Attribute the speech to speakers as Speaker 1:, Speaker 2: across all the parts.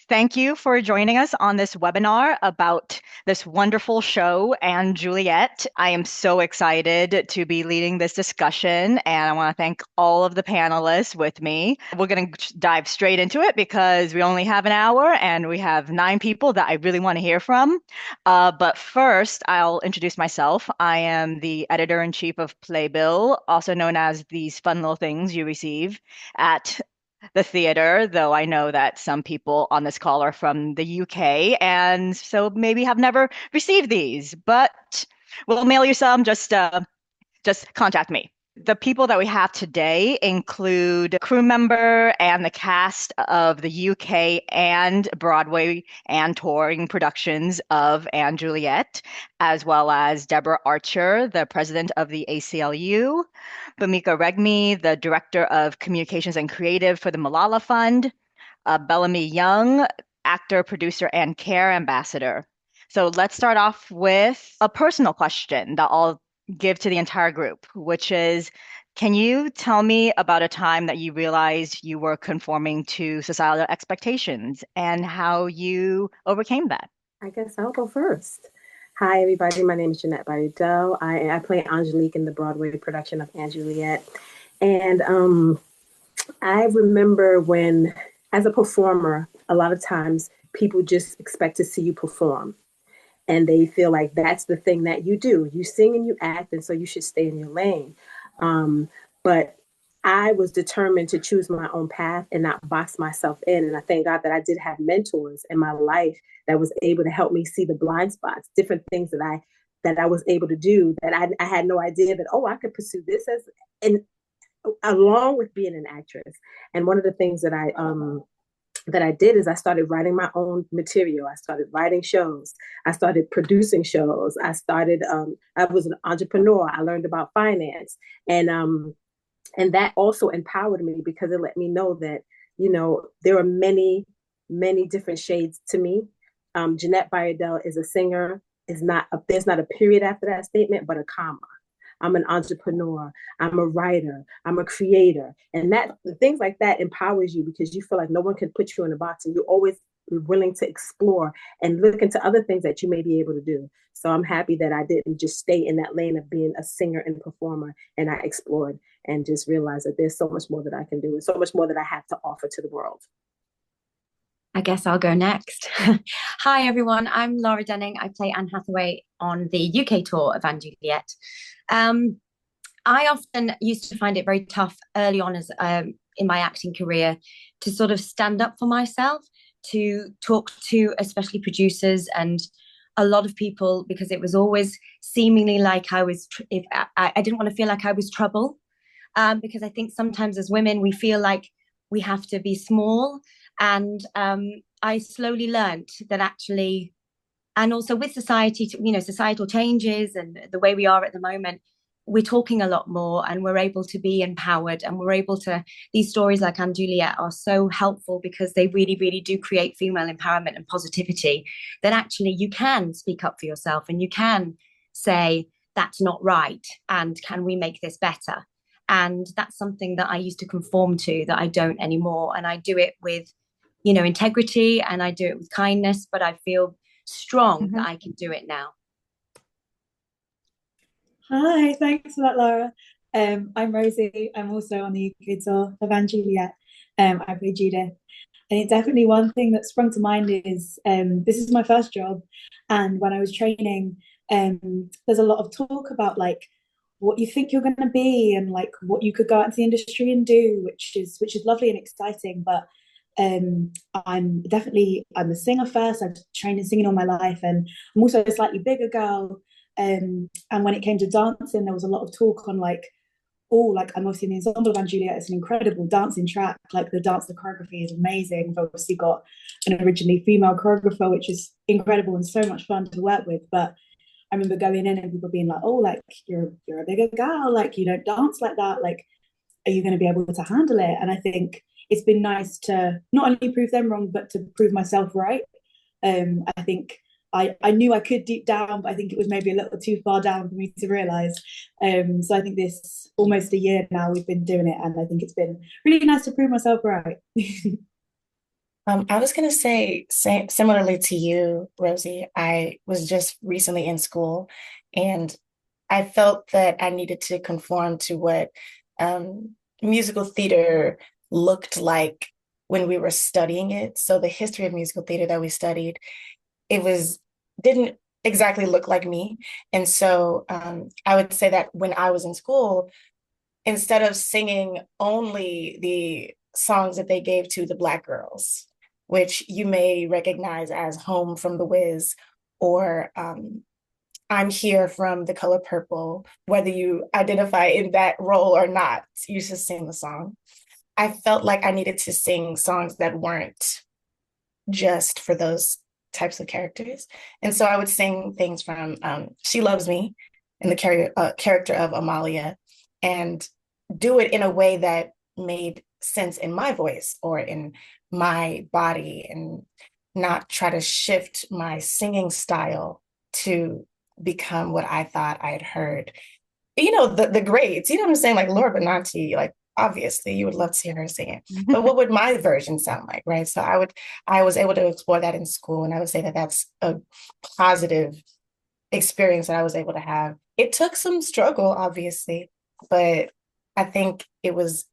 Speaker 1: Thank you for joining us on this webinar about this wonderful show, and Juliet. I am so excited to be leading this discussion, and I want to thank all of the panelists with me. We're going to dive straight into it because we only have an hour and we have 9 people that I really want to hear from. But first, I'll introduce myself. I am the editor-in-chief of Playbill, also known as These Fun Little Things You Receive at the theater, though I know that some people on this call are from the UK and so maybe have never received these, but we'll mail you some. Just contact me. The people that we have today include crew member and the cast of the UK and Broadway and touring productions of & Juliet, as well as Deborah Archer, the president of the ACLU, Bhumika Regmi, the director of communications and creative for the Malala Fund, Bellamy Young, actor, producer, and care ambassador. So let's start off with a personal question that I'll give to the entire group, which is, can you tell me about a time that you realized you were conforming to societal expectations and how you overcame that?
Speaker 2: I guess I'll go first. Hi, everybody. My name is Juliet. I play Angelique in the Broadway production of & Juliet. And I remember when, as a performer, a lot of times people just expect to see you perform. And they feel like that's the thing that you do. You sing and you act, and so you should stay in your lane. But I was determined to choose my own path and not box myself in. And I thank God that I did have mentors in my life that was able to help me see the blind spots, different things that I was able to do that I had no idea that, oh, I could pursue this as, and along with being an actress. And one of the things that I did is I started writing my own material. I started writing shows. I started producing shows. I was an entrepreneur. I learned about finance. And that also empowered me because it let me know that, there are many, many different shades to me. Jeanette Bayardell is a singer. There's not a period after that statement, but a comma. I'm an entrepreneur. I'm a writer. I'm a creator. And that things like that empowers you because you feel like no one can put you in a box and you're always willing to explore and look into other things that you may be able to do. So I'm happy that I didn't just stay in that lane of being a singer and performer, and I explored and just realized that there's so much more that I can do and so much more that I have to offer to the world.
Speaker 3: I guess I'll go next. Hi, everyone. I'm Laura Denning. I play Anne Hathaway on the UK tour of & Juliet. I often used to find it very tough early on as in my acting career to sort of stand up for myself, to talk to especially producers and a lot of people, because it was always seemingly like I was, if I didn't want to feel like I was trouble, because I think sometimes as women we feel like we have to be small. And I slowly learned that actually, and also with society, societal changes and the way we are at the moment, we're talking a lot more and we're able to be empowered and we're able to, these stories like & Juliet are so helpful because they really, really do create female empowerment and positivity, that actually you can speak up for yourself and you can say, that's not right. And can we make this better? And that's something that I used to conform to that I don't anymore. And I do it with, integrity, and I do it with kindness, but I feel strong that I can do it now.
Speaker 4: Hi, thanks for that, Laura. I'm Rosie. I'm also on the UK tour of & Juliet. I play Judith. And it's definitely one thing that sprung to mind is this is my first job. And when I was training, there's a lot of talk about like what you think you're going to be and like what you could go out into the industry and do, which is lovely and exciting. But I'm a singer first. I've trained in singing all my life, and I'm also a slightly bigger girl. And when it came to dancing, there was a lot of talk on like, I'm obviously in the ensemble of & Juliet. It's an incredible dancing track. Like the choreography is amazing. We've obviously got an originally female choreographer, which is incredible and so much fun to work with. But I remember going in and people being like, "Oh, like you're a bigger girl. Like you don't dance like that. Like, are you going to be able to handle it?" And I think it's been nice to not only prove them wrong, but to prove myself right. I think I knew I could deep down, but I think it was maybe a little too far down for me to realize. So I think this almost a year now we've been doing it, and I think it's been really nice to prove myself right.
Speaker 5: I was going to say, similarly to you, Rosie, I was just recently in school and I felt that I needed to conform to what um, musical theater looked like when we were studying it. So the history of musical theater that we studied, it was didn't exactly look like me. And so I would say that when I was in school, instead of singing only the songs that they gave to the Black girls, which you may recognize as Home from the Wiz or I'm Here from The Color Purple, whether you identify in that role or not, you should sing the song. I felt like I needed to sing songs that weren't just for those types of characters. And so I would sing things from She Loves Me in the character of Amalia and do it in a way that made sense in my voice or in my body and not try to shift my singing style to become what I thought I had heard. You know, the grades, you know what I'm saying? Like Laura Benanti, like obviously you would love to hear her sing it. But what would my version sound like, right? So I was able to explore that in school, and I would say that that's a positive experience that I was able to have. It took some struggle, obviously, but I think it was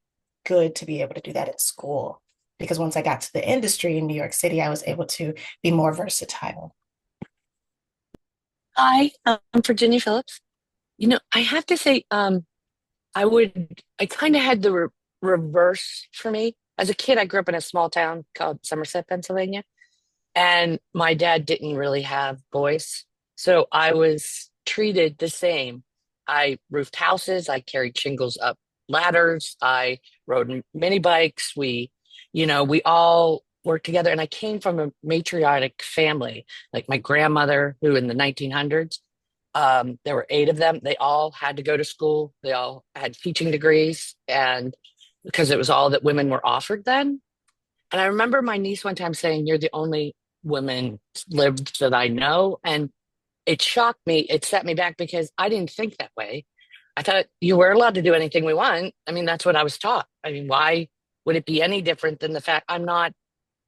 Speaker 5: good to be able to do that at school because once I got to the industry in New York City, I was able to be more versatile.
Speaker 6: Hi, I'm Virginia Phillips. I have to say, I kind of had the reverse for me. As a kid, I grew up in a small town called Somerset, Pennsylvania, and my dad didn't really have boys. So I was treated the same. I roofed houses, I carried shingles up ladders, I rode mini bikes. We all worked together. And I came from a matriarchic family, like my grandmother, who in the 1900s, there were eight of them. They all had to go to school. They all had teaching degrees, and because it was all that women were offered then. And I remember my niece one time saying, "You're the only woman lived that I know." And it shocked me. It set me back because I didn't think that way. I thought you were allowed to do anything we want. I mean, that's what I was taught. I mean, why would it be any different than the fact I'm not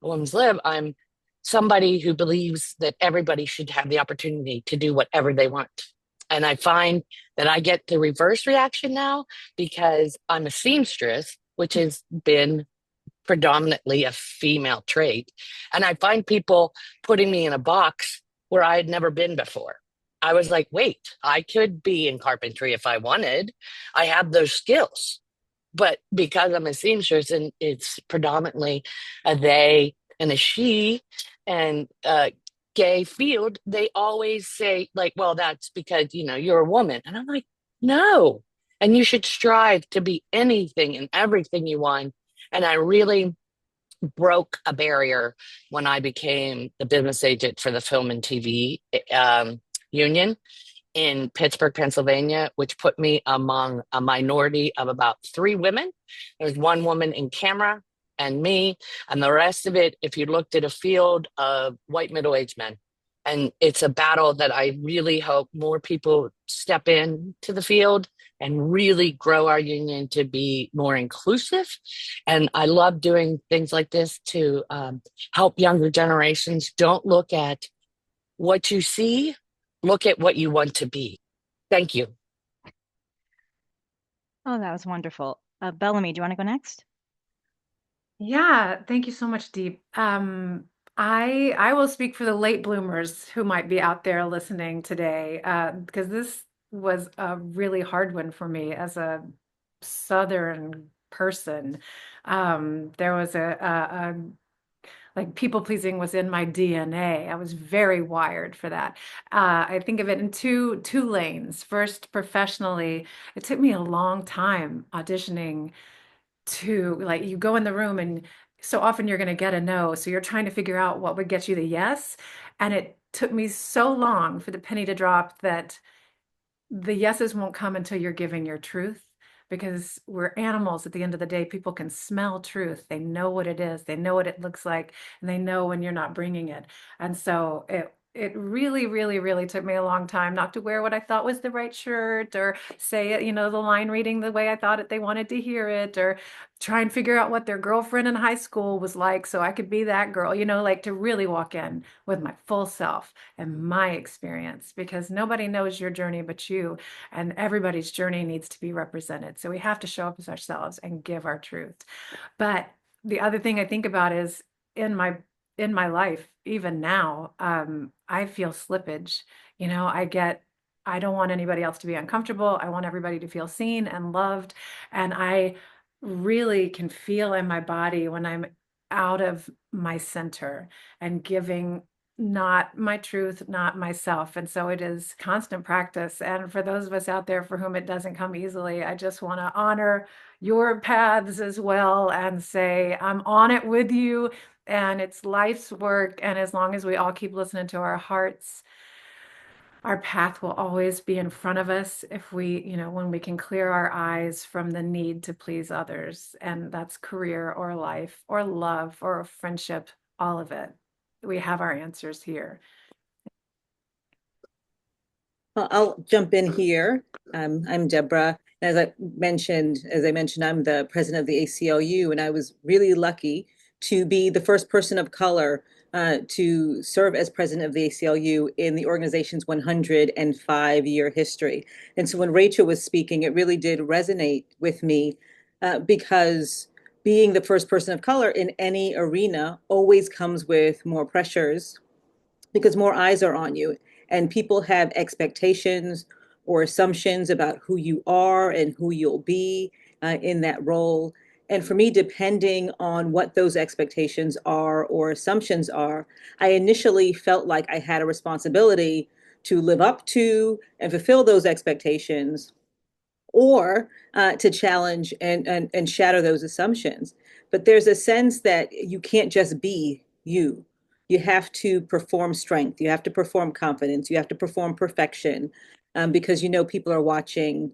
Speaker 6: a woman's lib? I'm somebody who believes that everybody should have the opportunity to do whatever they want. And I find that I get the reverse reaction now because I'm a seamstress, which has been predominantly a female trait. And I find people putting me in a box where I had never been before. I was like, wait, I could be in carpentry if I wanted. I have those skills. But because I'm a seamstress and it's predominantly a they and a she and gay field, they always say, like, well, that's because, you're a woman. And I'm like, no. And you should strive to be anything and everything you want. And I really broke a barrier when I became the business agent for the film and TV union in Pittsburgh, Pennsylvania, which put me among a minority of about three women. There's one woman in camera and me, and the rest of it, if you looked at a field of white middle-aged men. And it's a battle that I really hope more people step in to the field and really grow our union to be more inclusive. And I love doing things like this to help younger generations. Don't look at what you see, look at what you want to be. Thank you.
Speaker 1: Oh, that was wonderful. Bellamy, do you want to go next?
Speaker 7: Yeah, thank you so much, Deep. I will speak for the late bloomers who might be out there listening today, because this was a really hard one for me as a Southern person. There was like people pleasing was in my DNA. I was very wired for that. I think of it in two lanes. First, professionally, it took me a long time auditioning to like you go in the room and so often you're going to get a no. So you're trying to figure out what would get you the yes. And it took me so long for the penny to drop that the yeses won't come until you're giving your truth because we're animals at the end of the day. People can smell truth. They know what it is. They know what it looks like, and they know when you're not bringing it. And so it really, really, really took me a long time not to wear what I thought was the right shirt or say it, the line reading the way I thought they wanted to hear it, or try and figure out what their girlfriend in high school was like so I could be that girl, like to really walk in with my full self and my experience, because nobody knows your journey but you, and everybody's journey needs to be represented. So we have to show up as ourselves and give our truth. But the other thing I think about is in my in my life, even now, I feel slippage. I don't want anybody else to be uncomfortable. I want everybody to feel seen and loved. And I really can feel in my body when I'm out of my center and giving not my truth, not myself. And so it is constant practice. And for those of us out there for whom it doesn't come easily, I just want to honor your paths as well and say, I'm on it with you. And it's life's work. And as long as we all keep listening to our hearts, our path will always be in front of us if when we can clear our eyes from the need to please others. And that's career or life or love or friendship, all of it. We have our answers here.
Speaker 8: Well, I'll jump in here. I'm Deborah. As I mentioned, I'm the president of the ACLU, and I was really lucky to be the first person of color to serve as president of the ACLU in the organization's 105-year history. And so when Rachel was speaking, it really did resonate with me because being the first person of color in any arena always comes with more pressures because more eyes are on you and people have expectations or assumptions about who you are and who you'll be in that role. And for me, depending on what those expectations are or assumptions are, I initially felt like I had a responsibility to live up to and fulfill those expectations, or to challenge and shatter those assumptions. But there's a sense that you can't just be you. You have to perform strength. You have to perform confidence. You have to perform perfection because people are watching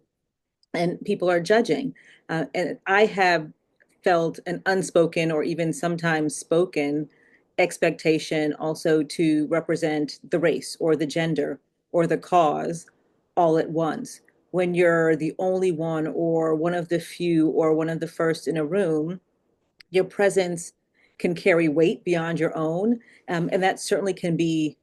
Speaker 8: and people are judging. And I have felt an unspoken or even sometimes spoken expectation also to represent the race or the gender or the cause all at once. When you're the only one or one of the few or one of the first in a room, your presence can carry weight beyond your own. And that certainly can be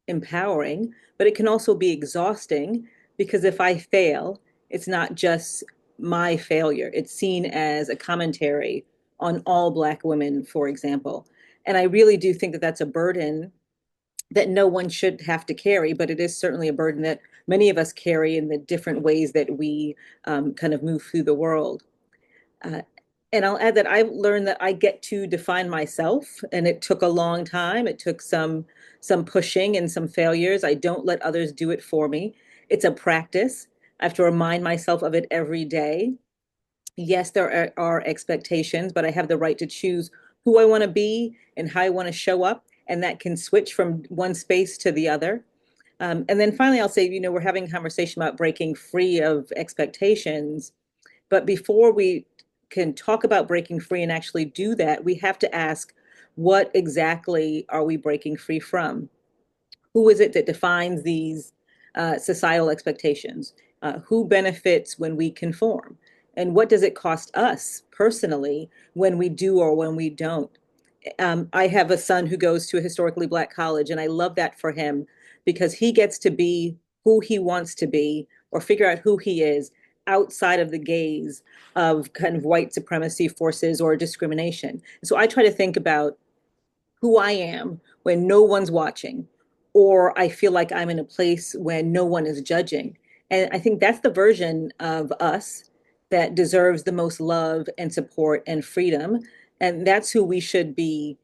Speaker 8: empowering, but it can also be exhausting because if I fail, it's not just my failure. It's seen as a commentary on all Black women, for example. And I really do think that that's a burden that no one should have to carry, but it is certainly a burden that many of us carry in the different ways that we kind of move through the world. Uh, and I'll add that I've learned that I get to define myself, and it took a long time. It took some pushing and some failures. I don't let others do it for me. It's a practice. I have to remind myself of it every day. Yes, there are expectations, but I have the right to choose who I want to be and how I want to show up, and that can switch from one space to the other. And then finally, I'll say, we're having a conversation about breaking free of expectations. But before we can talk about breaking free and actually do that, we have to ask, what exactly are we breaking free from? Who is it that defines these societal expectations? Who benefits when we conform? And what does it cost us personally when we do or when we don't? I have a son who goes to a historically Black college, and I love that for him because he gets to be who he wants to be or figure out who he is outside of the gaze of kind of white supremacy forces or discrimination. So I try to think about who I am when no one's watching, or I feel like I'm in a place when no one is judging. And I think that's the version of us that deserves the most love and support and freedom. And that's who we should be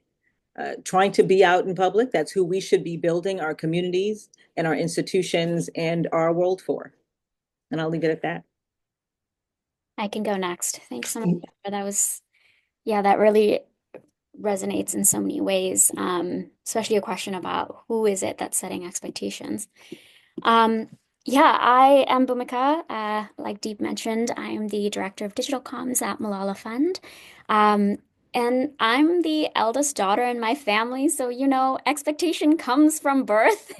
Speaker 8: trying to be out in public. That's who we should be building our communities and our institutions and our world for. And I'll leave it at that.
Speaker 9: I can go next. Thanks so much. That was, yeah, that really resonates in so many ways, especially a question about who is it that's setting expectations. Yeah, I am Bhumika. Like Deep mentioned, I am the director of digital comms at Malala Fund. And I'm the eldest daughter in my family, so expectation comes from birth.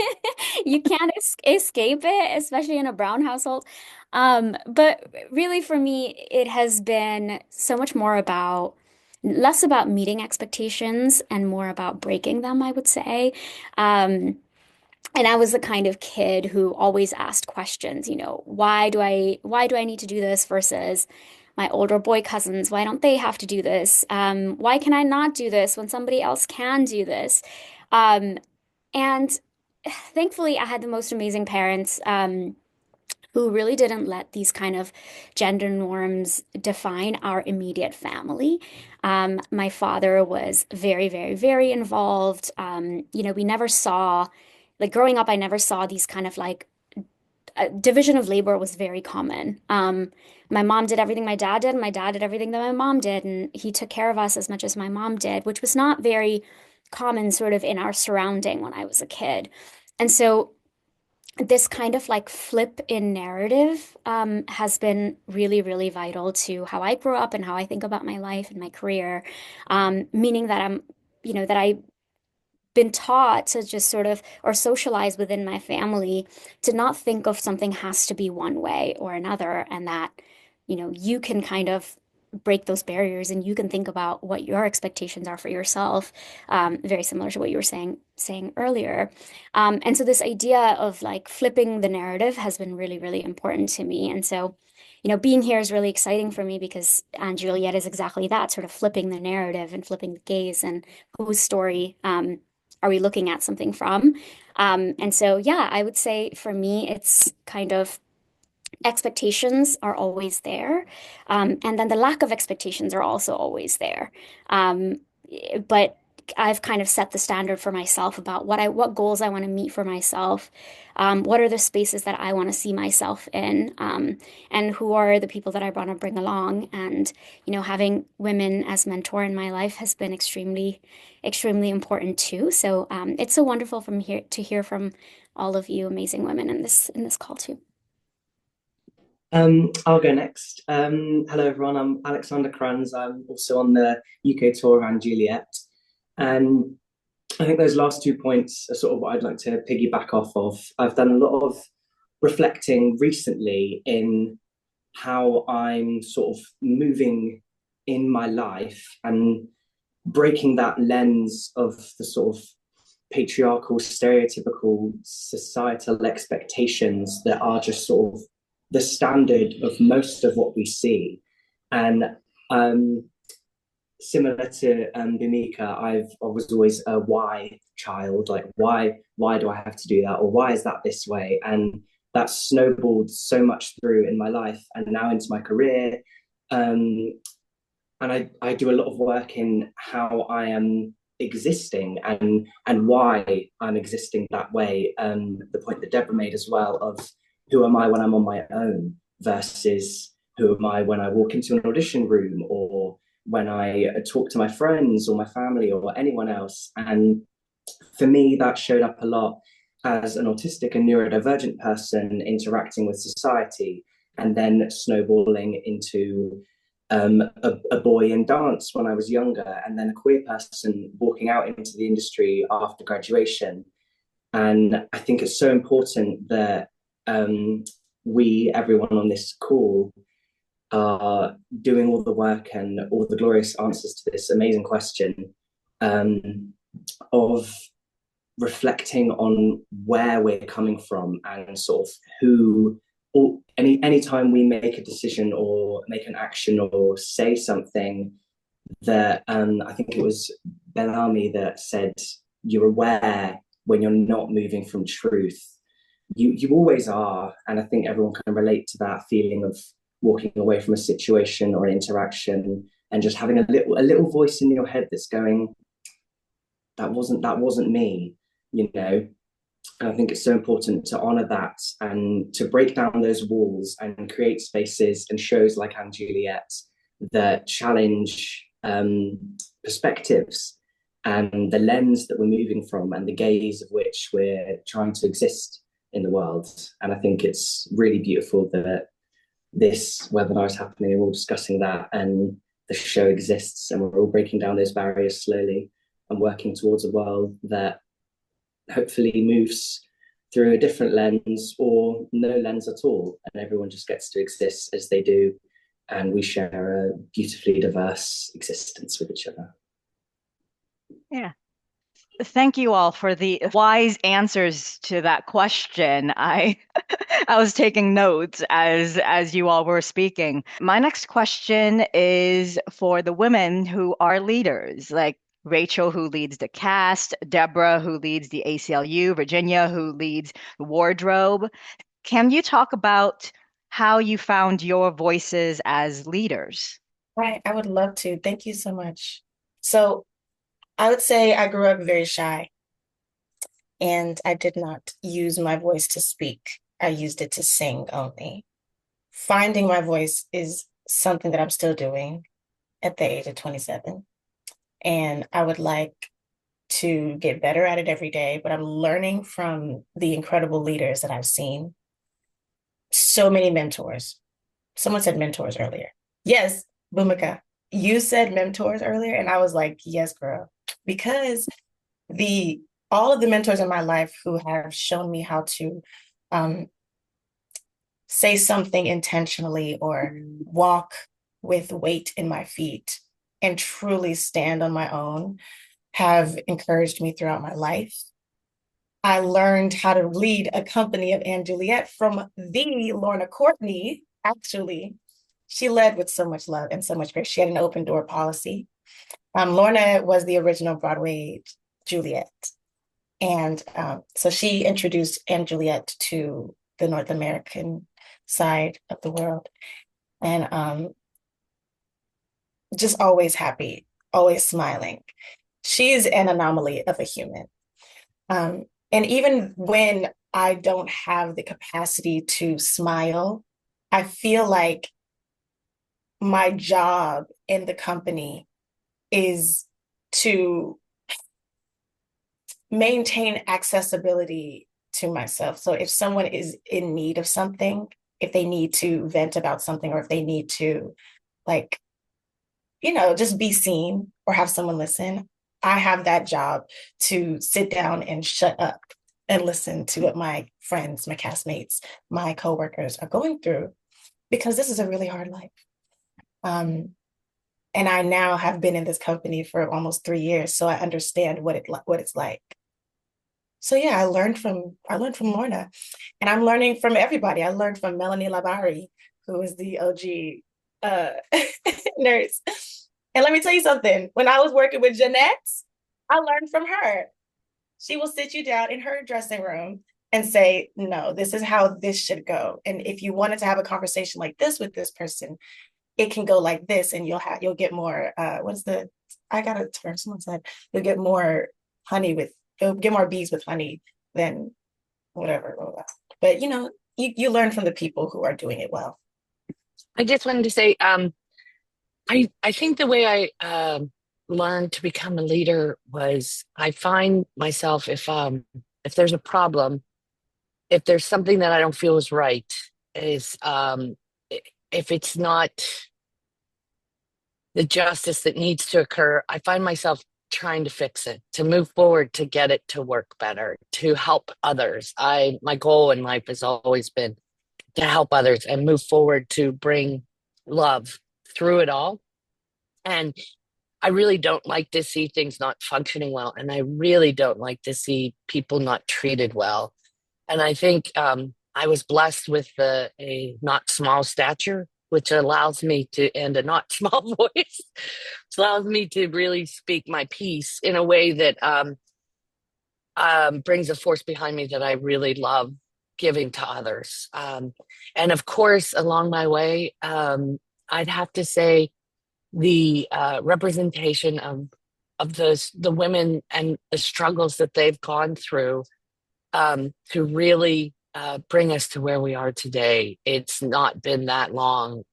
Speaker 9: You can't escape it, especially in a brown household. But really for me, it has been so much more about less about meeting expectations and more about breaking them, I would say. Um, and I was the kind of kid who always asked questions, why do I need to do this versus my older boy cousins, why don't they have to do this? Why can I not do this when somebody else can do this? And thankfully, I had the most amazing parents. Who really didn't let these kind of gender norms define our immediate family. My father was very, very, very involved. We never saw, like growing up, I never saw these kind of like division of labor was very common. My mom did everything my dad did, and my dad did everything that my mom did, and he took care of us as much as my mom did, which was not very common sort of in our surrounding when I was a kid. And so this kind of like flip in narrative has been really, really vital to how I grew up and how I think about my life and my career. Meaning that that I been taught to just sort of or socialize within my family to not think of something has to be one way or another, and that you can kind of break those barriers and you can think about what your expectations are for yourself, very similar to what you were saying earlier. And so this idea of like flipping the narrative has been really, really important to me. And so being here is really exciting for me because Aunt Juliet is exactly that, sort of flipping the narrative and flipping the gaze and whose story are we looking at something from? And so, yeah, I would say for me, it's kind of expectations are always there. And then the lack of expectations are also always there. Um, but I've kind of set the standard for myself about what goals I want to meet for myself. What are the spaces that I want to see myself in? And who are the people that I want to bring along? And, having women as mentor in my life has been extremely, extremely important too. So it's so wonderful from here to hear from all of you amazing women in this call too.
Speaker 10: I'll go next. Hello, everyone. I'm Alexander Kranz. I'm also on the UK tour around Juliet. And I think those last 2 points are sort of what I'd like to piggyback off of. I've done a lot of reflecting recently in how I'm sort of moving in my life and breaking that lens of the sort of patriarchal, stereotypical societal expectations that are just sort of the standard of most of what we see. And similar to Bhumika, I was always a why child, like why do I have to do that, or why is that this way? And that snowballed so much through in my life and now into my career. And I do a lot of work in how I am existing and why I'm existing that way. The point that Deborah made as well of who am I when I'm on my own versus who am I when I walk into an audition room or when I talk to my friends or my family or anyone else. And for me, that showed up a lot as an autistic and neurodivergent person interacting with society and then snowballing into a boy in dance when I was younger, and then a queer person walking out into the industry after graduation. And I think it's so important that everyone on this call, are doing all the work and all the glorious answers to this amazing question of reflecting on where we're coming from and sort of who, or anytime we make a decision or make an action or say something that I think it was Bellamy that said, you're aware when you're not moving from truth. You always are. And I think everyone can relate to that feeling of walking away from a situation or an interaction and just having a little voice in your head that's going, that wasn't me, And I think it's so important to honor that and to break down those walls and create spaces and shows like Anne Juliet that challenge perspectives and the lens that we're moving from and the gaze of which we're trying to exist in the world. And I think it's really beautiful that this webinar is happening and we're all discussing that. And the show exists, and we're all breaking down those barriers slowly and working towards a world that hopefully moves through a different lens or no lens at all, and everyone just gets to exist as they do, and we share a beautifully diverse existence with each other.
Speaker 1: Yeah. Thank you all for the wise answers to that question. I was taking notes as you all were speaking. My next question is for the women who are leaders, like Rachel, who leads the cast, Deborah, who leads the ACLU, Virginia, who leads the wardrobe. Can you talk about how you found your voices as leaders?
Speaker 5: Right, I would love to. Thank you so much. So I would say I grew up very shy, and I did not use my voice to speak. I used it to sing only. Finding my voice is something that I'm still doing at the age of 27. And I would like to get better at it every day, but I'm learning from the incredible leaders that I've seen. So many mentors. Someone said mentors earlier. Yes, Bhumika, you said mentors earlier, and I was like, yes, girl, because the all of the mentors in my life who have shown me how to um, say something intentionally or walk with weight in my feet and truly stand on my own have encouraged me throughout my life. I learned how to lead a company of Anne Juliet from the Lorna Courtney. Actually, she led with so much love and so much grace. She had an open door policy. Lorna was the original Broadway Juliet. And so she introduced Anne Juliet to the North American side of the world. And just always happy, always smiling. She's an anomaly of a human. And even when I don't have the capacity to smile, I feel like my job in the company is to maintain accessibility to myself. So if someone is in need of something, if they need to vent about something, or if they need to, like, just be seen or have someone listen, I have that job to sit down and shut up and listen to what my friends, my castmates, my coworkers are going through, because this is a really hard life. And I now have been in this company for almost 3 years, so I understand what it's like. So yeah, I learned from Lorna, and I'm learning from everybody. I learned from Melanie Labari, who is the OG nurse. And let me tell you something. When I was working with Jeanette, I learned from her. She will sit you down in her dressing room and say, no, this is how this should go. And if you wanted to have a conversation like this with this person, it can go like this, and you'll get more, I got a term, someone said, you'll get more you'll get more bees with honey than whatever. But you learn from the people who are doing it well.
Speaker 6: I just wanted to say, I think the way I learned to become a leader was I find myself, if there's a problem, if there's something that I don't feel is right, if it's not the justice that needs to occur, I find myself trying to fix it, to move forward, to get it to work better, to help others. My goal in life has always been to help others and move forward, to bring love through it all. And I really don't like to see things not functioning well. And I really don't like to see people not treated well. And I think I was blessed with a not small stature, which allows me to, and a not small voice, which allows me to really speak my piece in a way that brings a force behind me that I really love giving to others. And of course, along my way, I'd have to say the representation of the women and the struggles that they've gone through to really bring us to where we are today. It's not been that long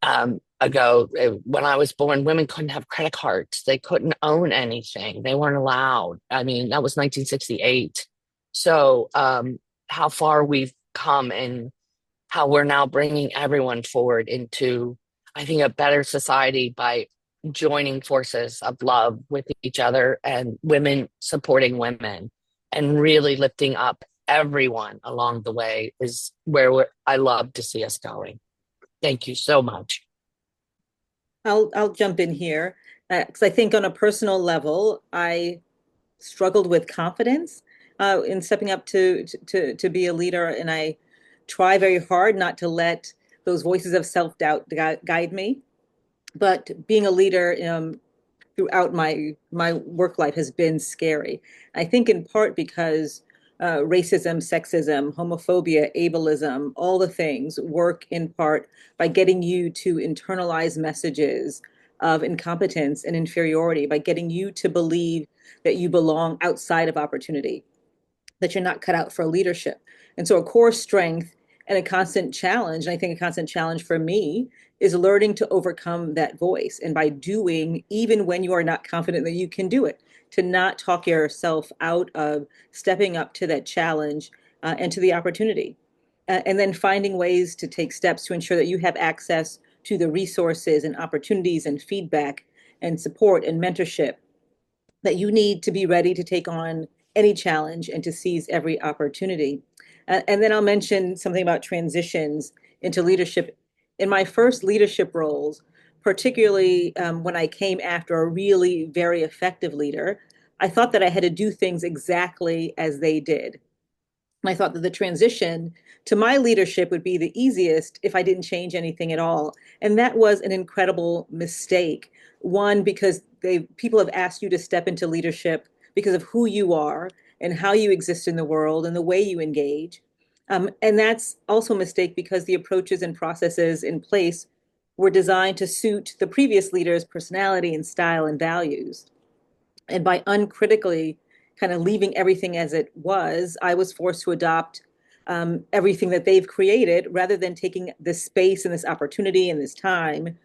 Speaker 6: ago. When I was born, women couldn't have credit cards. They couldn't own anything. They weren't allowed. I mean, that was 1968. So how far we've come, and how we're now bringing everyone forward into I think, a better society by joining forces of love with each other and women supporting women and really lifting up everyone along the way is where I love to see us going. Thank you so much.
Speaker 8: I'll jump in here because I think on a personal level, I struggled with confidence in stepping up to be a leader, and I try very hard not to let those voices of self-doubt guide me. But being a leader throughout my work life has been scary. I think in part because racism, sexism, homophobia, ableism, all the things work in part by getting you to internalize messages of incompetence and inferiority, by getting you to believe that you belong outside of opportunity, that you're not cut out for leadership. And so a core strength and a constant challenge, and I think a constant challenge for me, is learning to overcome that voice. And by doing, even when you are not confident that you can do it, to not talk yourself out of stepping up to that challenge and to the opportunity. And then finding ways to take steps to ensure that you have access to the resources and opportunities and feedback and support and mentorship that you need to be ready to take on any challenge and to seize every opportunity. And then I'll mention something about transitions into leadership. In my first leadership roles, particularly when I came after a really very effective leader, I thought that I had to do things exactly as they did. And I thought that the transition to my leadership would be the easiest if I didn't change anything at all. And that was an incredible mistake. One, because people have asked you to step into leadership because of who you are and how you exist in the world and the way you engage. And that's also a mistake because the approaches and processes in place were designed to suit the previous leader's personality and style and values. And by uncritically kind of leaving everything as it was, I was forced to adopt everything that they've created rather than taking this space and this opportunity and this time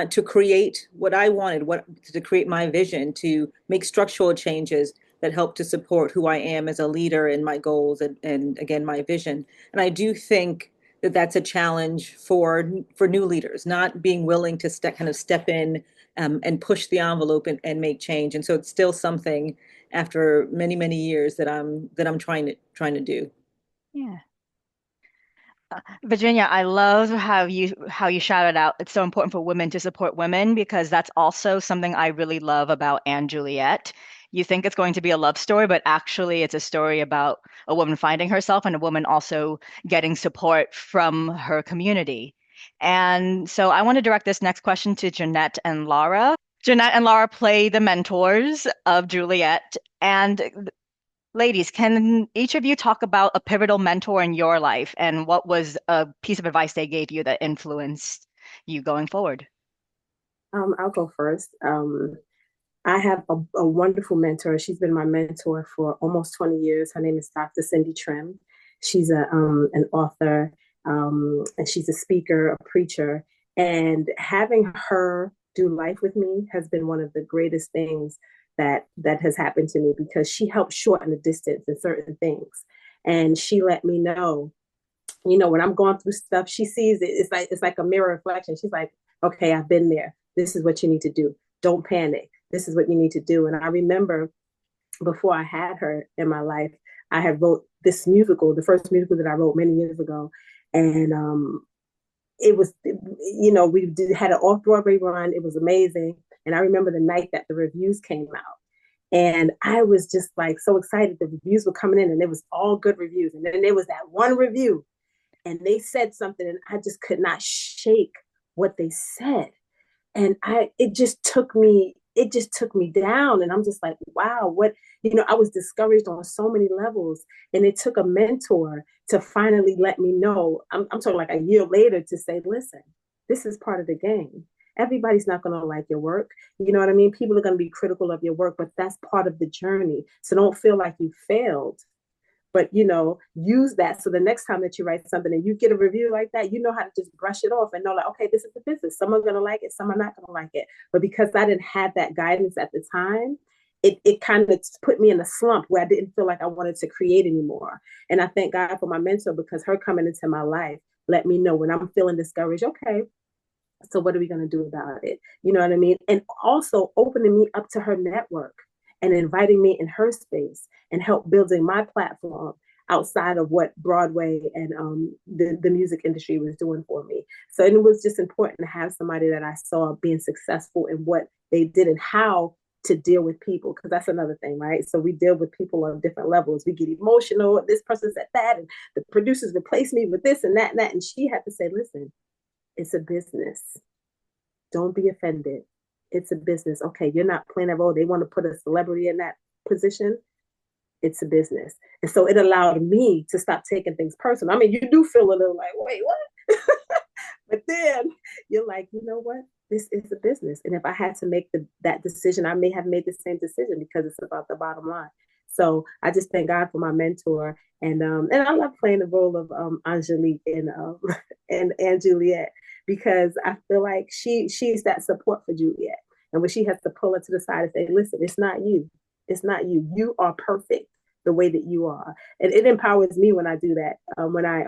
Speaker 8: to create what I wanted, to create my vision, to make structural changes that help to support who I am as a leader and my goals and again, my vision. And I do think that that's a challenge for new leaders, not being willing to kind of step in and push the envelope and make change. And so it's still something after many, many years that I'm trying to do.
Speaker 1: Yeah. Virginia, I love how you shouted out it's so important for women to support women because that's also something I really love about Anne Juliet. You think it's going to be a love story, but actually it's a story about a woman finding herself and a woman also getting support from her community. And so I want to direct this next question to Jeanette and Laura. Jeanette and Laura play the mentors of Juliet, and ladies, can each of you talk about a pivotal mentor in your life and what was a piece of advice they gave you that influenced you going forward?
Speaker 2: I'll go first. I have a wonderful mentor. She's been my mentor for almost 20 years. Her name is Dr. Cindy Trim. She's an author, and she's a speaker, a preacher. And having her do life with me has been one of the greatest things that has happened to me because she helped shorten the distance in certain things. And she let me know, when I'm going through stuff, she sees it. It's like a mirror reflection. She's like, okay, I've been there. This is what you need to do. Don't panic. This is what you need to do. And I remember before I had her in my life, I had wrote this musical, the first musical that I wrote many years ago. And it was, had an off-Broadway run. It was amazing. And I remember the night that the reviews came out. And I was just like so excited. The reviews were coming in and it was all good reviews. And then there was that one review and they said something and I just could not shake what they said. And it just took me down. And I'm just like, wow, I was discouraged on so many levels. And it took a mentor to finally let me know. I'm talking like a year later to say, listen, this is part of the game. Everybody's not going to like your work. You know what I mean? People are going to be critical of your work, but that's part of the journey. So don't feel like you failed, but use that. So the next time that you write something and you get a review like that, you know how to just brush it off and know like, okay, this is the business. Some are going to like it. Some are not going to like it. But because I didn't have that guidance at the time, it kind of put me in a slump where I didn't feel like I wanted to create anymore. And I thank God for my mentor because her coming into my life let me know when I'm feeling discouraged, okay, So what are we going to do about it? You know what I mean? And also opening me up to her network and inviting me in her space and help building my platform outside of what Broadway and the music industry was doing for me. So it was just important to have somebody that I saw being successful in what they did and how to deal with people, because that's another thing, right? So we deal with people on different levels. We get emotional, and this person said that, and the producers replaced me with this and that and that. And she had to say, listen, it's a business. Don't be offended. It's a business. Okay, you're not playing that role. They want to put a celebrity in that position. It's a business. And so it allowed me to stop taking things personal. I mean, you do feel a little like, wait, what? But then you're like, you know what? This is a business. And if I had to make that decision, I may have made the same decision because it's about the bottom line. So I just thank God for my mentor. And I love playing the role of Angelique and Juliet, because I feel like she's that support for Juliet. And when she has to pull her to the side and say, listen, it's not you. It's not you. You are perfect the way that you are. And it empowers me when I do that, when I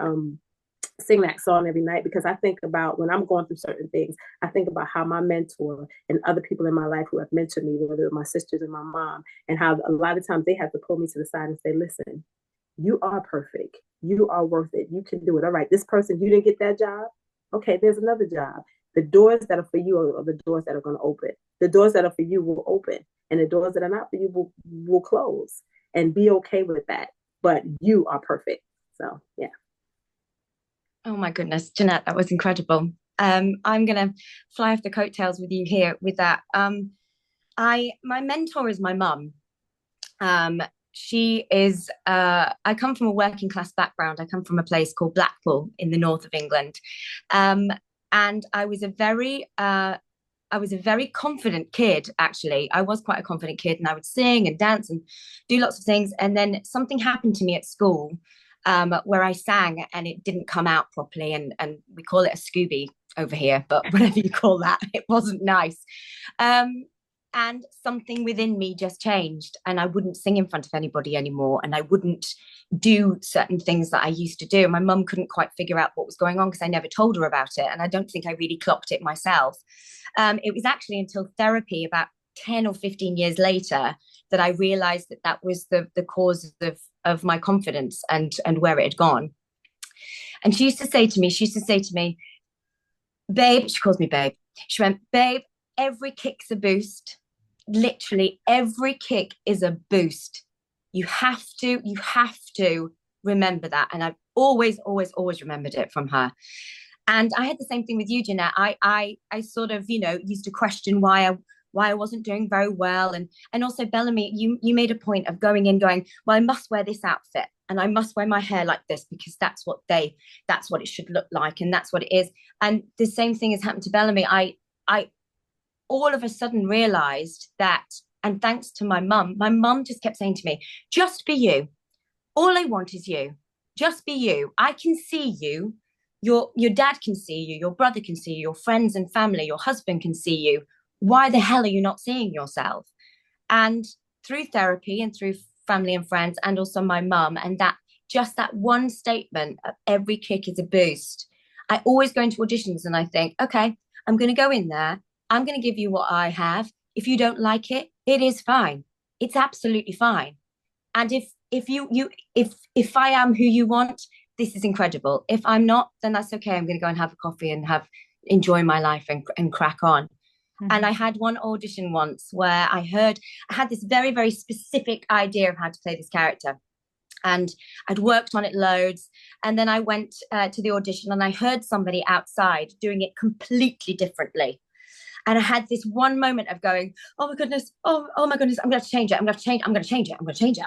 Speaker 2: sing that song every night, because I think about when I'm going through certain things, I think about how my mentor and other people in my life who have mentored me, whether my sisters and my mom, and how a lot of times they have to pull me to the side and say, listen, you are perfect. You are worth it. You can do it. All right, this person, you didn't get that job. Okay, there's another job. The doors that are for you are the doors that are going to open. The doors that are for you will open, and the doors that are not for you will close. And be okay with that. But you are perfect. So, yeah.
Speaker 3: Oh my goodness, Jeanette, that was incredible. I'm gonna fly off the coattails with you here with that. My mentor is my mum. She is. I come from a working class background. I come from a place called Blackpool in the north of England, and I was a very confident kid. Actually, I was quite a confident kid, and I would sing and dance and do lots of things. And then something happened to me at school, where I sang and it didn't come out properly, and we call it a Scooby over here, but whatever you call that, it wasn't nice. And something within me just changed, and I wouldn't sing in front of anybody anymore, and I wouldn't do certain things that I used to do. My mum couldn't quite figure out what was going on because I never told her about it, and I don't think I really clocked it myself. It was actually until therapy about 10 or 15 years later that I realized that was the cause of my confidence and where it had gone. And she used to say to me, babe, she calls me babe. She went, babe, every kick's a boost. Literally every kick is a boost. You have to remember that. And I've always remembered it from her. And I had the same thing with you, Jeanette. I sort of, used to question why I wasn't doing very well. And also, Bellamy, you made a point of going, well, I must wear this outfit and I must wear my hair like this because that's what it should look like. And that's what it is. And the same thing has happened to Bellamy. I all of a sudden realized that, and thanks to my mum just kept saying to me, just be you. All I want is you. Just be you. I can see you. Your dad can see you. Your brother can see you. Your friends and family, your husband can see you. Why the hell are you not seeing yourself? And through therapy and through family and friends, and also my mum, and that one statement of every kick is a boost. I always go into auditions and I think, okay, I'm going to go in there. I'm going to give you what I have. If you don't like it, it is fine. It's absolutely fine. And if I am who you want, this is incredible. If I'm not, then that's okay. I'm going to go and have a coffee and enjoy my life and crack on. Mm-hmm. And I had one audition once where I had this very, very specific idea of how to play this character. And I'd worked on it loads. And then I went to the audition and I heard somebody outside doing it completely differently. And I had this one moment of going, oh my goodness, oh my goodness, I'm going to change it. I'm going to change it.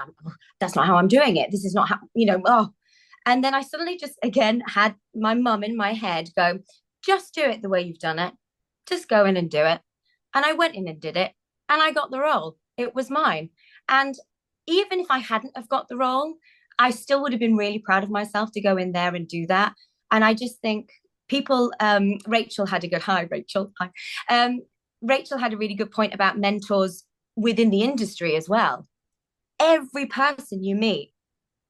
Speaker 3: That's not how I'm doing it. This is not how, oh. And then I suddenly just, again, had my mum in my head go, just do it the way you've done it. Just go in and do it. And I went in and did it. And I got the role. It was mine. And even if I hadn't have got the role, I still would have been really proud of myself to go in there and do that. And I just think, Rachel had a good, hi Rachel, hi. Rachel had a really good point about mentors within the industry as well. Every person you meet,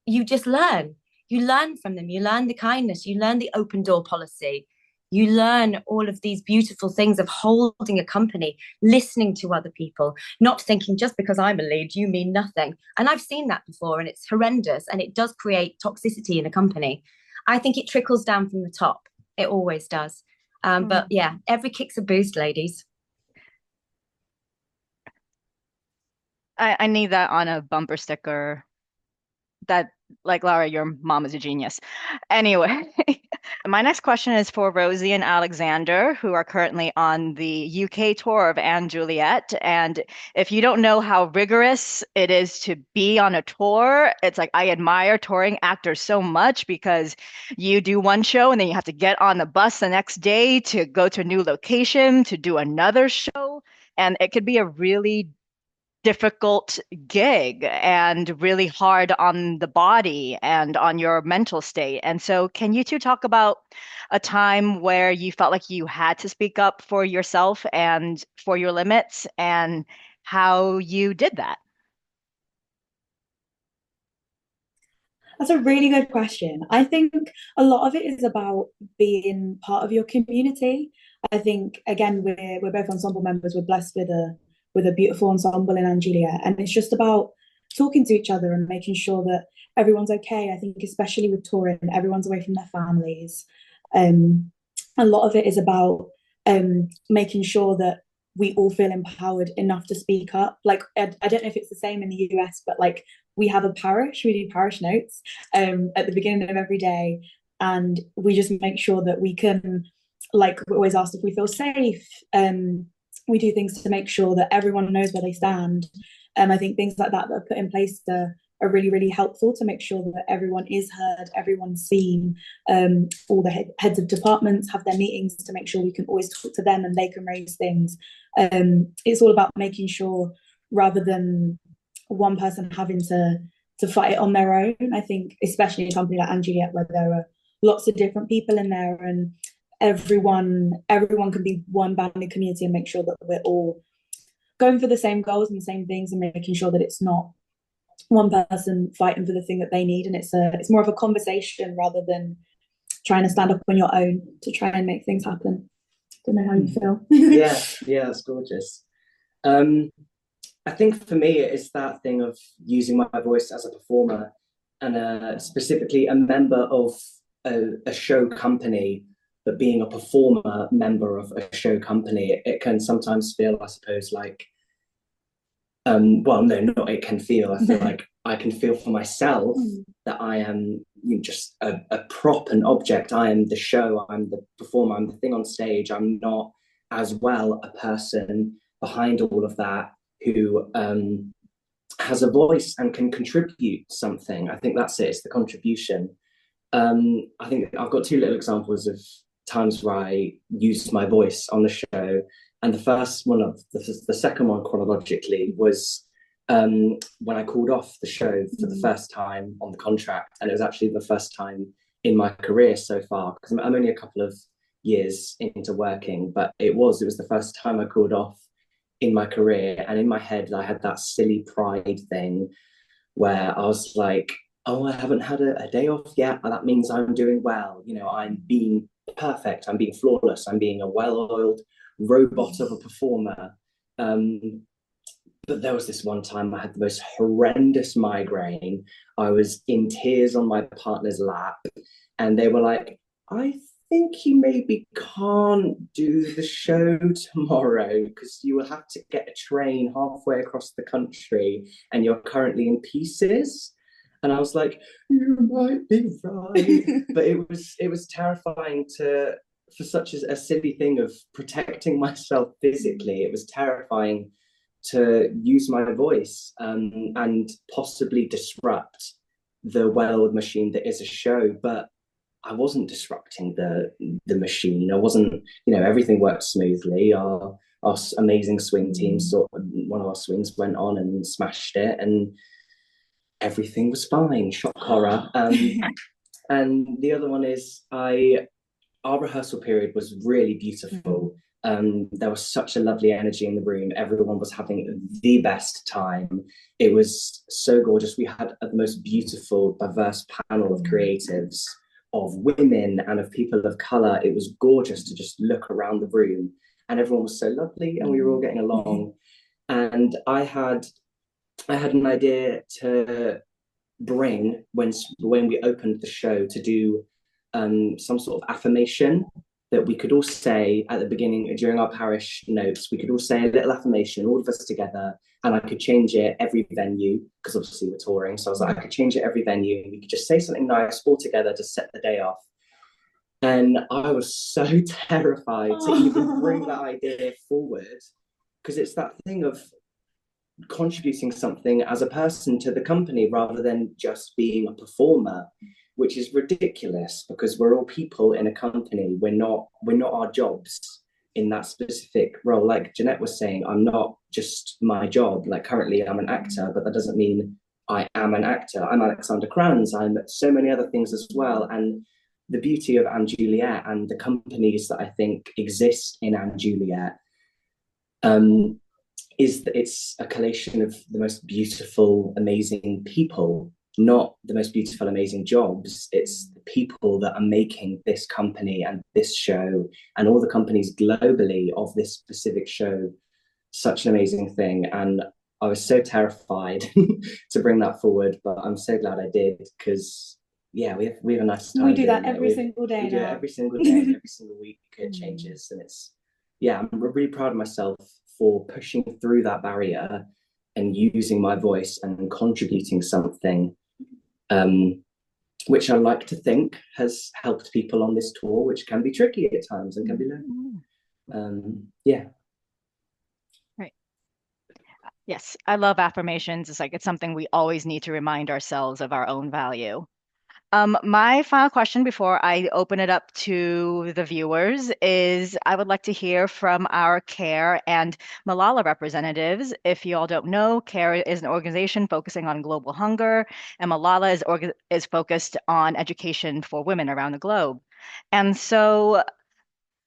Speaker 3: you just learn. You learn from them. You learn the kindness. You learn the open door policy. You learn all of these beautiful things of holding a company, listening to other people, not thinking just because I'm a lead, you mean nothing. And I've seen that before, and it's horrendous, and it does create toxicity in a company. I think it trickles down from the top. It always does. But yeah, every kick's a boost, ladies.
Speaker 1: I need that on a bumper sticker. That, like, Laura, your mom is a genius. Anyway, my next question is for Rosie and Alexander, who are currently on the UK tour of & Juliet. And if you don't know how rigorous it is to be on a tour, it's like I admire touring actors so much because you do one show and then you have to get on the bus the next day to go to a new location to do another show. And it could be a really difficult gig and really hard on the body and on your mental state. And so, can you two talk about a time where you felt like you had to speak up for yourself and for your limits and how you did that?
Speaker 4: That's a really good question. I think a lot of it is about being part of your community. I think again we're both ensemble members. We're blessed with a beautiful ensemble in Juliet, and it's just about talking to each other and making sure that everyone's okay. I think especially with touring, everyone's away from their families. A lot of it is about making sure that we all feel empowered enough to speak up. Like I don't know if it's the same in the US, but like we have a parish, we do parish notes at the beginning of every day, and we just make sure that we can, like we're always asked if we feel safe. We do things to make sure that everyone knows where they stand. I think things like that that are put in place are really, really helpful to make sure that everyone is heard, everyone's seen. All the heads of departments have their meetings to make sure we can always talk to them and they can raise things. It's all about making sure, rather than one person having to fight it on their own. I think especially in a company like Juliet, where there are lots of different people in there, and everyone can be one banded community, and make sure that we're all going for the same goals and the same things, and making sure that it's not one person fighting for the thing that they need, and it's more of a conversation rather than trying to stand up on your own to try and make things happen. Don't know how you feel.
Speaker 10: Yeah, that's gorgeous. I think for me it's that thing of using my voice as a performer, and specifically a member of a show company, but being a performer member of a show company, it can sometimes feel, I suppose, like, well, no, not it can feel. I feel like I can feel for myself that I am just a prop, an object. I am the show, I'm the performer, I'm the thing on stage. I'm not as well a person behind all of that who has a voice and can contribute something. I think that's it, it's the contribution. I think I've got two little examples of times where I used my voice on the show. And the second one chronologically was when I called off the show for the first time on the contract. And it was actually the first time in my career so far, because I'm only a couple of years into working, but it was the first time I called off in my career. And in my head, I had that silly pride thing where I was like, oh, I haven't had a day off yet. That means I'm doing well. I'm being perfect. I'm being flawless. I'm being a well-oiled robot of a performer. But there was this one time I had the most horrendous migraine. I was in tears on my partner's lap, and they were like, I think you maybe can't do the show tomorrow because you will have to get a train halfway across the country and you're currently in pieces. And I was like, you might be right. But it was terrifying for such a silly thing of protecting myself physically. It was terrifying to use my voice and possibly disrupt the well-oiled machine that is a show. But I wasn't disrupting the machine. I wasn't, everything worked smoothly. Our amazing swing team, one of our swings went on and smashed it, and everything was fine. Shock horror. And the other one is our rehearsal period was really beautiful. There was such a lovely energy in the room. Everyone was having the best time. It was so gorgeous. We had the most beautiful, diverse panel of creatives of women and of people of color. It was gorgeous to just look around the room, and everyone was so lovely, and we were all getting along. And I had an idea to bring when we opened the show to do some sort of affirmation that we could all say at the beginning during our parish notes. We could all say a little affirmation, all of us together, and I could change it every venue because obviously we're touring. So I was like, I could change it every venue, and we could just say something nice all together to set the day off. And I was so terrified to even bring that idea forward because it's that thing of contributing something as a person to the company rather than just being a performer, which is ridiculous because we're all people in a company. We're not our jobs in that specific role. Like Jeanette was saying, I'm not just my job. Like currently I'm an actor, but that doesn't mean I am an actor. I'm Alexander Kranz. I'm so many other things as well. And the beauty of & Juliet and the companies that I think exist in & Juliet is that it's a collation of the most beautiful, amazing people, not the most beautiful, amazing jobs. It's the people that are making this company and this show and all the companies globally of this specific show such an amazing thing. And I was so terrified to bring that forward, but I'm so glad I did because yeah, we have a nice time.
Speaker 4: We do that every single day.
Speaker 10: We do it every single day, every single week it changes, and it's I'm really proud of myself for pushing through that barrier and using my voice and contributing something, which I like to think has helped people on this tour, which can be tricky at times and can be lonely.
Speaker 1: Right. Yes, I love affirmations. It's like it's something we always need to remind ourselves of our own value. My final question before I open it up to the viewers is I would like to hear from our CARE and Malala representatives. If you all don't know, CARE is an organization focusing on global hunger, and Malala is focused on education for women around the globe. And so,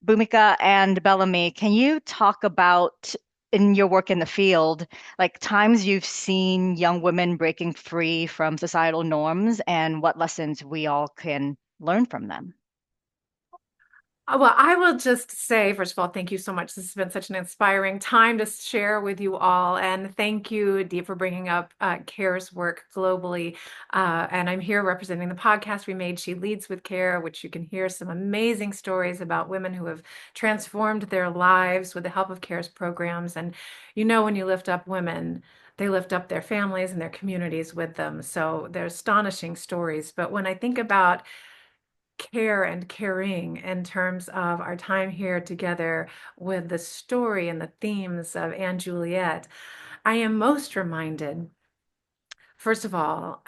Speaker 1: Bhumika and Bellamy, can you talk about in your work in the field, like times you've seen young women breaking free from societal norms and what lessons we all can learn from them?
Speaker 7: Well, I will just say, first of all, thank you so much. This has been such an inspiring time to share with you all. And thank you, Dee, for bringing up CARE's work globally. And I'm here representing the podcast we made, She Leads with CARE, which you can hear some amazing stories about women who have transformed their lives with the help of CARE's programs. And when you lift up women, they lift up their families and their communities with them. So they're astonishing stories. But when I think about care and caring in terms of our time here together with the story and the themes of & Juliet, I am most reminded, first of all,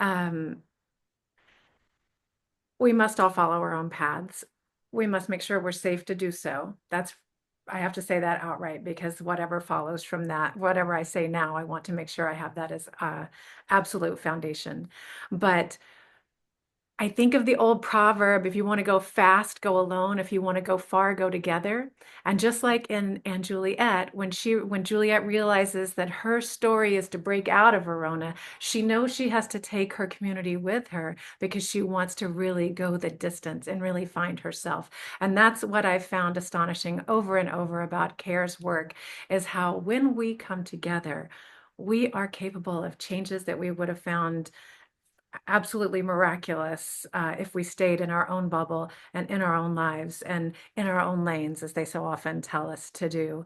Speaker 7: we must all follow our own paths. We must make sure we're safe to do so. I have to say that outright because whatever follows from that, whatever I say now, I want to make sure I have that as absolute foundation. But I think of the old proverb, if you want to go fast, go alone. If you want to go far, go together. And just like in & Juliet, when Juliet realizes that her story is to break out of Verona, she knows she has to take her community with her because she wants to really go the distance and really find herself. And that's what I've found astonishing over and over about CARE's work is how when we come together, we are capable of changes that we would have found absolutely miraculous if we stayed in our own bubble and in our own lives and in our own lanes, as they so often tell us to do.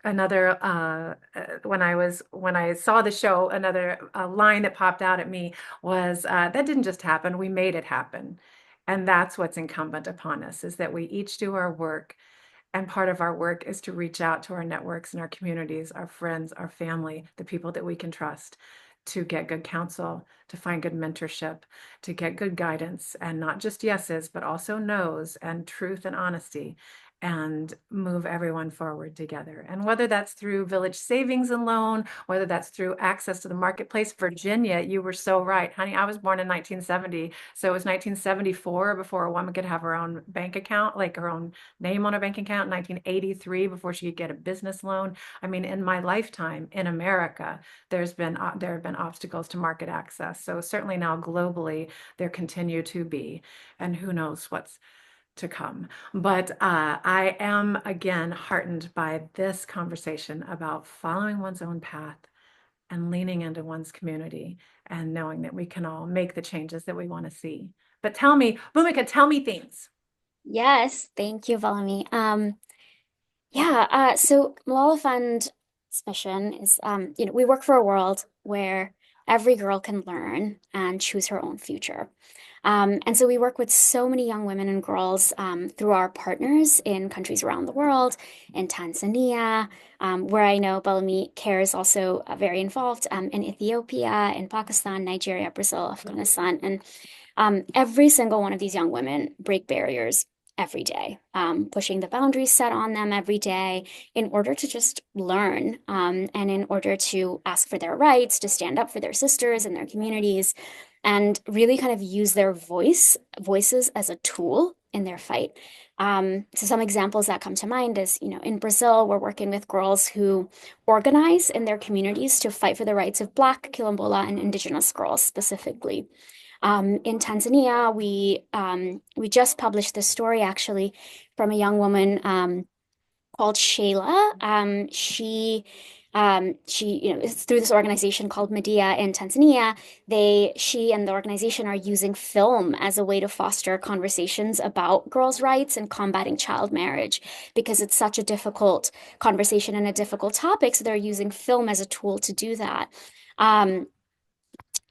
Speaker 7: Another when I saw the show, another line that popped out at me was that didn't just happen, we made it happen. And that's what's incumbent upon us, is that we each do our work. And part of our work is to reach out to our networks and our communities, our friends, our family, the people that we can trust, to get good counsel, to find good mentorship, to get good guidance, and not just yeses, but also nos and truth and honesty. and move everyone forward together. And whether that's through Village Savings and Loan, whether that's through access to the marketplace. Virginia, you were so right, honey. I was born in 1970. So it was 1974 before a woman could have her own bank account, like her own name on a bank account, 1983 before she could get a business loan. I mean, in my lifetime in America, there have been obstacles to market access. So certainly now globally, there continue to be, and who knows what's to come. But I am again heartened by this conversation about following one's own path and leaning into one's community and knowing that we can all make the changes that we want to see. But tell me, Bhumika, tell me things.
Speaker 9: Yes, thank you, Valami. So Malala Fund's mission is, we work for a world where every girl can learn and choose her own future. And so we work with so many young women and girls through our partners in countries around the world, in Tanzania, where I know Balami Care is also very involved, in Ethiopia, in Pakistan, Nigeria, Brazil, Afghanistan. And every single one of these young women break barriers every day, pushing the boundaries set on them every day in order to just learn, and in order to ask for their rights, to stand up for their sisters and their communities, and really kind of use their voices as a tool in their fight. So some examples that come to mind is, in Brazil, we're working with girls who organize in their communities to fight for the rights of Black, Quilombola, and Indigenous girls specifically. In Tanzania, we just published this story actually from a young woman called Shayla. It's through this organization called Medea in Tanzania. She and the organization are using film as a way to foster conversations about girls' rights and combating child marriage because it's such a difficult conversation and a difficult topic. So they're using film as a tool to do that.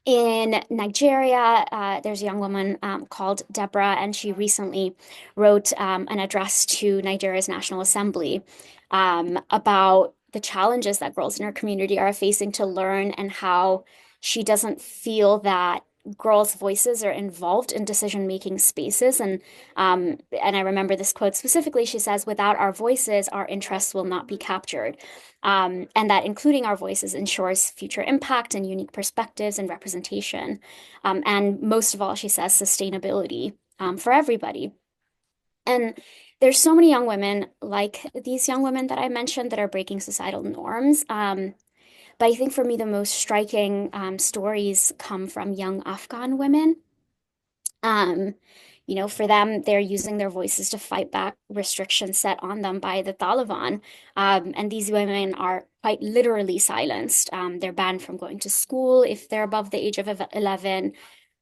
Speaker 9: In Nigeria, there's a young woman called Deborah, and she recently wrote an address to Nigeria's National Assembly about the challenges that girls in her community are facing to learn and how she doesn't feel that girls' voices are involved in decision-making spaces. And I remember this quote specifically. She says, "Without our voices, our interests will not be captured." And that including our voices ensures future impact and unique perspectives and representation. And most of all, she says, sustainability for everybody. And there's so many young women like these young women that I mentioned that are breaking societal norms. But I think for me, the most striking stories come from young Afghan women. Um, for them, they're using their voices to fight back restrictions set on them by the Taliban. And these women are quite literally silenced. They're banned from going to school if they're above the age of 11.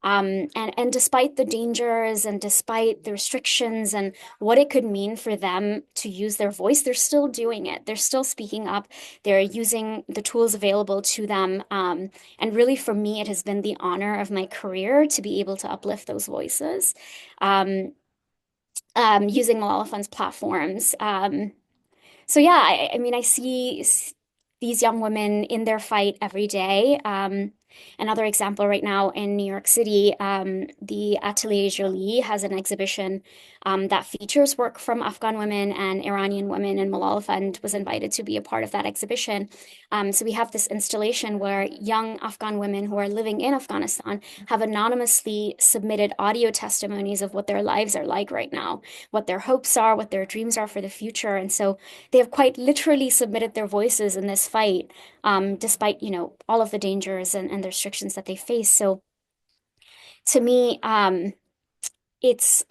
Speaker 9: And despite the dangers and despite the restrictions and what it could mean for them to use their voice, they're still doing it. They're still speaking up. They're using the tools available to them. And really, for me, it has been the honor of my career to be able to uplift those voices using Malala Fund's platforms. So yeah, I mean, I see these young women in their fight every day. Another example right now in New York City, the Atelier Jolie has an exhibition that features work from Afghan women and Iranian women, and Malala Fund was invited to be a part of that exhibition. So we have this installation where young Afghan women who are living in Afghanistan have anonymously submitted audio testimonies of what their lives are like right now, what their hopes are, what their dreams are for the future. And so they have quite literally submitted their voices in this fight, despite, all of the dangers and the restrictions that they face. So to me, it's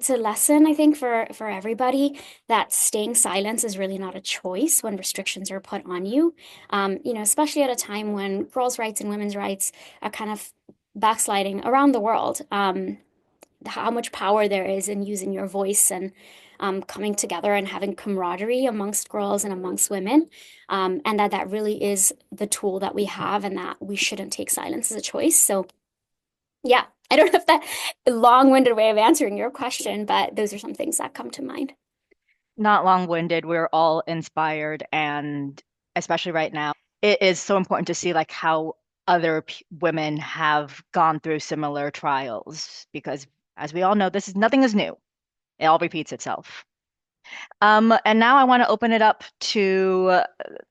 Speaker 9: a lesson, I think, for everybody that staying silent is really not a choice when restrictions are put on you. Especially at a time when girls' rights and women's rights are kind of backsliding around the world. How much power there is in using your voice and coming together and having camaraderie amongst girls and amongst women, and that really is the tool that we have, and that we shouldn't take silence as a choice. So yeah, I don't know if that long-winded way of answering your question, but those are some things that come to mind.
Speaker 1: Not long-winded. We're all inspired, and especially right now, it is so important to see like how other women have gone through similar trials because, as we all know, nothing is new. It all repeats itself. And now I want to open it up to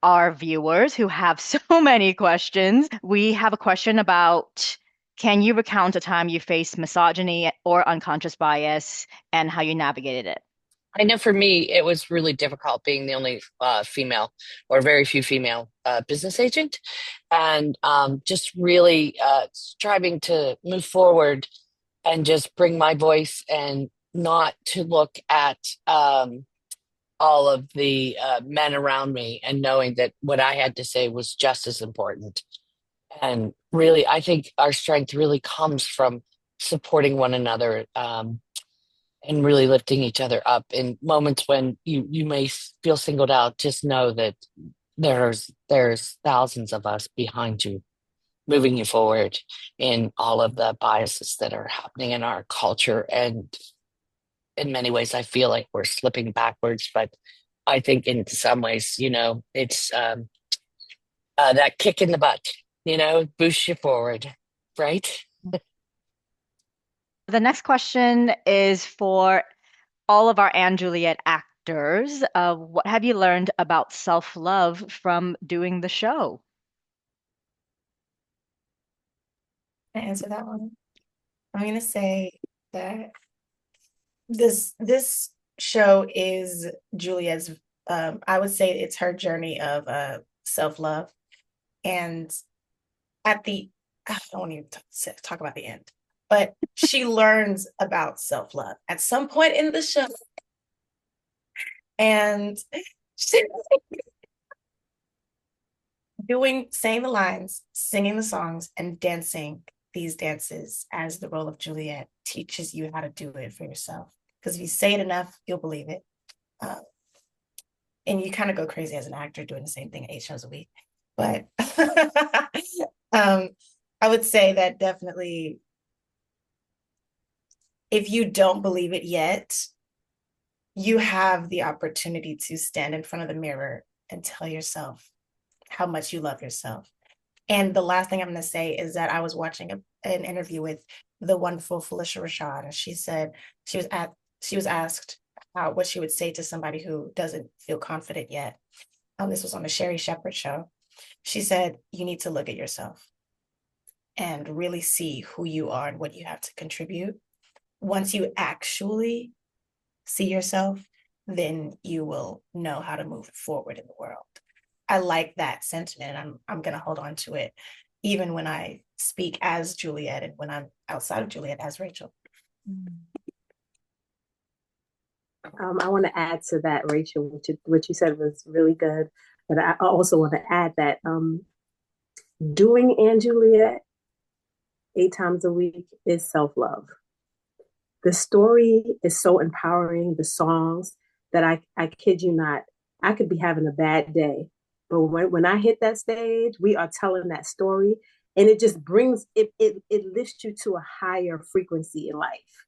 Speaker 1: our viewers who have so many questions. We have a question about, can you recount a time you faced misogyny or unconscious bias and how you navigated it?
Speaker 6: I know for me, it was really difficult being the only female or very few female business agent, and just really striving to move forward and just bring my voice and not to look at all of the men around me and knowing that what I had to say was just as important. And really, I think our strength really comes from supporting one another. And really lifting each other up in moments when you may feel singled out. Just know that there's thousands of us behind you, moving you forward in all of the biases that are happening in our culture. And in many ways, I feel like we're slipping backwards, but I think in some ways, it's that kick in the butt, boosts you forward, right?
Speaker 1: The next question is for all of our Anne Juliet actors. What have you learned about self-love from doing the show?
Speaker 5: I answer that one. I'm gonna say that this show is Juliet's. I would say it's her journey of self-love, and at the I don't want to talk about the end, but she learns about self-love at some point in the show, and she saying the lines, singing the songs, and dancing these dances as the role of Juliet teaches you how to do it for yourself. Because if you say it enough, you'll believe it. And you kind of go crazy as an actor doing the same thing 8 shows a week. But I would say that definitely, if you don't believe it yet, you have the opportunity to stand in front of the mirror and tell yourself how much you love yourself. And the last thing I'm going to say is that I was watching an interview with the wonderful Felicia Rashad, and she said she was asked what she would say to somebody who doesn't feel confident yet. This was on the Sherry Shepherd show. She said, you need to look at yourself and really see who you are and what you have to contribute. Once you actually see yourself, then you will know how to move forward in the world. I like that sentiment. I'm going to hold on to it, even when I speak as Juliet and when I'm outside of Juliet as Rachel.
Speaker 2: I want to add to that, Rachel, what you said was really good. But I also want to add that doing Anne Juliet 8 times a week is self-love. The story is so empowering, the songs, that I kid you not, I could be having a bad day. But when I hit that stage, we are telling that story, and it just brings, it lifts you to a higher frequency in life.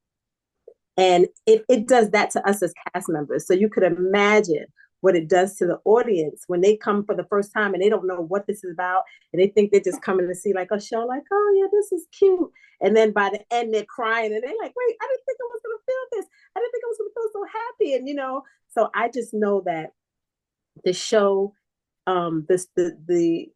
Speaker 2: And it does that to us as cast members. So you could imagine what it does to the audience when they come for the first time and they don't know what this is about. And they think they're just coming to see like a show, like, oh yeah, this is cute. And then by the end, they're crying and they're like, wait, I didn't think I was going to feel this. I didn't think I was going to feel so happy. And, so I just know that the show, the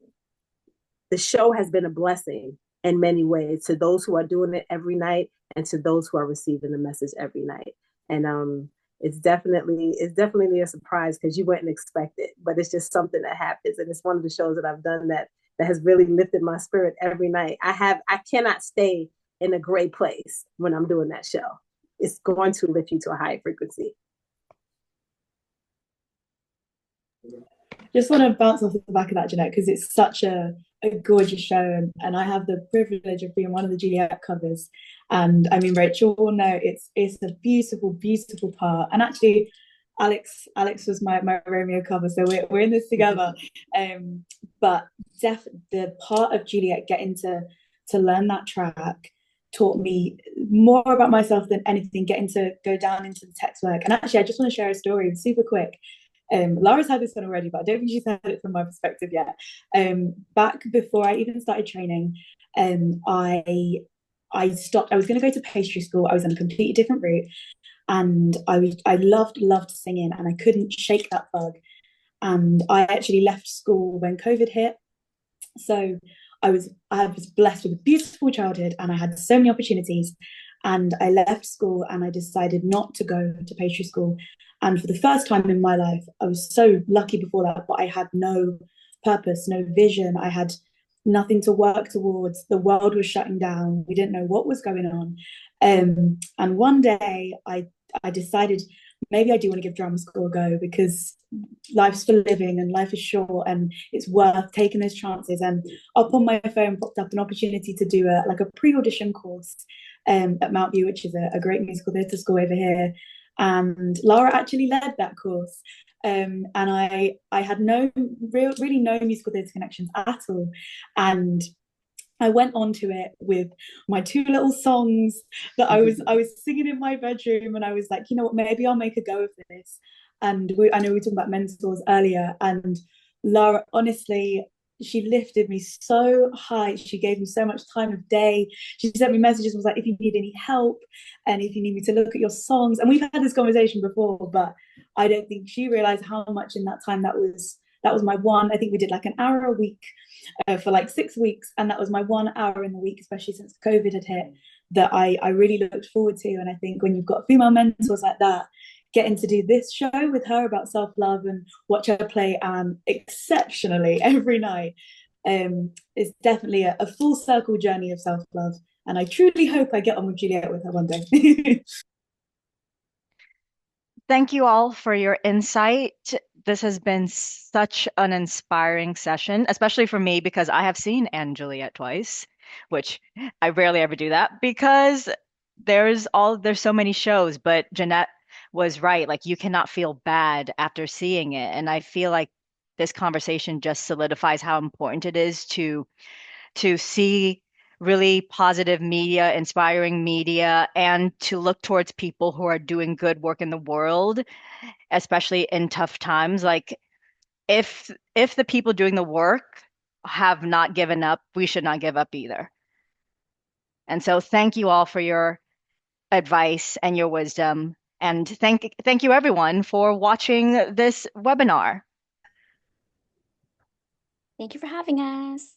Speaker 2: show has been a blessing in many ways to those who are doing it every night and to those who are receiving the message every night. And it's definitely a surprise because you wouldn't expect it, but it's just something that happens. And it's one of the shows that I've done that has really lifted my spirit every night. I cannot stay in a gray place when I'm doing that show. It's going to lift you to a high frequency.
Speaker 4: Just want to bounce off the back of that, Jeanette, because it's such a gorgeous show, and I have the privilege of being one of the Juliet covers. And I mean, Rachel will know it's a beautiful, beautiful part. And actually, Alex was my Romeo cover, so we're in this together. But the part of Juliet getting to learn that track taught me more about myself than anything, getting to go down into the text work. And actually, I just want to share a story super quick. Laura's had this one already, but I don't think she's had it from my perspective yet. Back before I even started training, I stopped. I was going to go to pastry school. I was on a completely different route. and I loved singing, and I couldn't shake that bug. And I actually left school when COVID hit. So I was blessed with a beautiful childhood, and I had so many opportunities. And I left school and I decided not to go to pastry school. And for the first time in my life, I was so lucky before that, but I had no purpose, no vision. I had nothing to work towards. The world was shutting down. We didn't know what was going on. And one day I decided maybe I do want to give drama school a go, because life's for living and life is short and it's worth taking those chances. And up on my phone popped up an opportunity to do a pre-audition course at Mount View, which is a great musical theatre school over here. And Laura actually led that course. And I had really no musical theatre connections at all. And I went onto it with my two little songs that I was singing in my bedroom, and I was like, you know what, maybe I'll make a go of this. And I know we were talking about mentors earlier, and Lara, honestly, she lifted me so high. She gave me so much time of day. She sent me messages, was like, if you need any help and if you need me to look at your songs. And we've had this conversation before, but I don't think she realized how much in that time that was my one. I think we did like an hour a week for like 6 weeks, and that was my 1 hour in the week, especially since COVID had hit, that I really looked forward to. And I think when you've got female mentors like that, getting to do this show with her about self-love and watch her play exceptionally every night is definitely a full circle journey of self-love. And I truly hope I get on with Juliet with her one day.
Speaker 1: Thank you all for your insight. This has been such an inspiring session, especially for me because I have seen Anne Juliet twice, which I rarely ever do that because there's so many shows, but Jeanette was right. Like you cannot feel bad after seeing it. And I feel like this conversation just solidifies how important it is to see really positive media, inspiring media, and to look towards people who are doing good work in the world, especially in tough times. Like if the people doing the work have not given up, we should not give up either. And so thank you all for your advice and your wisdom. And thank you everyone for watching this webinar.
Speaker 9: Thank you for having us.